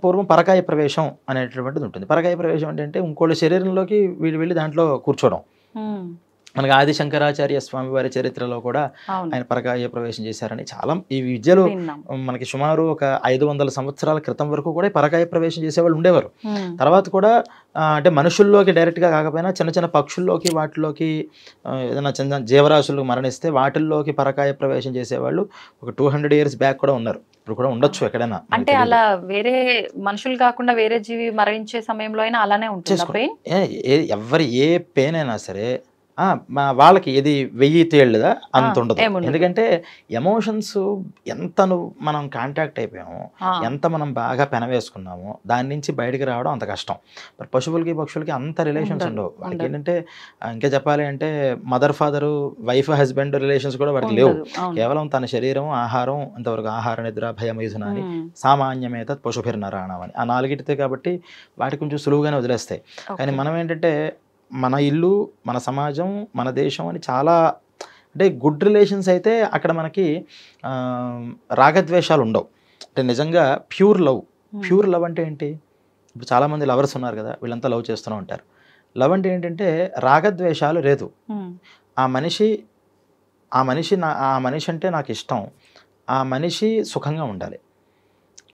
పూర్వం పరకాయ ప్రవేశం అనేటువంటిది ఉంటుంది. పరకాయ ప్రవేశం అంటే ఇంకోళ్ళ శరీరంలోకి వీళ్ళు వెళ్ళి దాంట్లో కూర్చోవడం. మనకి ఆది శంకరాచార్య స్వామి వారి చరిత్రలో కూడా ఆయన పరకాయ ప్రవేశం చేశారని చాలా ఈ విద్యలో మనకి సుమారు ఒక 500 సంవత్సరాల క్రితం వరకు కూడా పరకాయ ప్రవేశం చేసేవాళ్ళు ఉండేవారు. తర్వాత కూడా అంటే మనుషుల్లోకి డైరెక్ట్గా కాకపోయినా చిన్న చిన్న పక్షుల్లోకి వాటిలోకి ఏదైనా చిన్న జీవరాశులు మరణిస్తే వాటిల్లోకి పరకాయ ప్రవేశం చేసేవాళ్ళు ఒక 200 years బ్యాక్ కూడా ఉన్నారు. ఇప్పుడు కూడా ఉండొచ్చు ఎక్కడైనా. అంటే అలా వేరే మనుషులు కాకుండా వేరే జీవి మరణించే సమయంలో అయినా అలానే ఉంటుంది. ఎవరి ఏ పెయిన్ అయినా సరే వాళ్ళకి ఇది 1000 తేళ్ళదా అంత ఉండదు. ఎందుకంటే ఎమోషన్స్ ఎంత మనం కాంటాక్ట్ అయిపోయామో, ఎంత మనం బాగా పెనవేసుకున్నామో దాని నుంచి బయటకు రావడం అంత కష్టం. మరి పశువులకి పక్షులకి అంత రిలేషన్స్ ఉండవు. వాళ్ళకి ఏంటంటే ఇంకా చెప్పాలి అంటే mother father wife husband relations కూడా వాటికి లేవు. కేవలం తన శరీరం ఆహారం అంతవరకు ఆహార నిద్ర భయమైథున అని సామాన్యమేత పశుభిర్నరాణం అని ఆ 4 కాబట్టి వాటికి కొంచెం సులువుగానే వదిలేస్తాయి. కానీ మనం ఏంటంటే మన ఇల్లు మన సమాజం మన దేశం అని చాలా అంటే గుడ్ రిలేషన్స్ అయితే అక్కడ మనకి రాగద్వేషాలు ఉండవు. అంటే నిజంగా ప్యూర్ లవ్ అంటే ఏంటి? ఇప్పుడు చాలామంది లవర్స్ ఉన్నారు కదా, వీళ్ళంతా లవ్ చేస్తూనే ఉంటారు. లవ్ అంటే ఏంటంటే రాగద్వేషాలు లేదు. ఆ మనిషి అంటే నాకు ఇష్టం, ఆ మనిషి సుఖంగా ఉండాలి,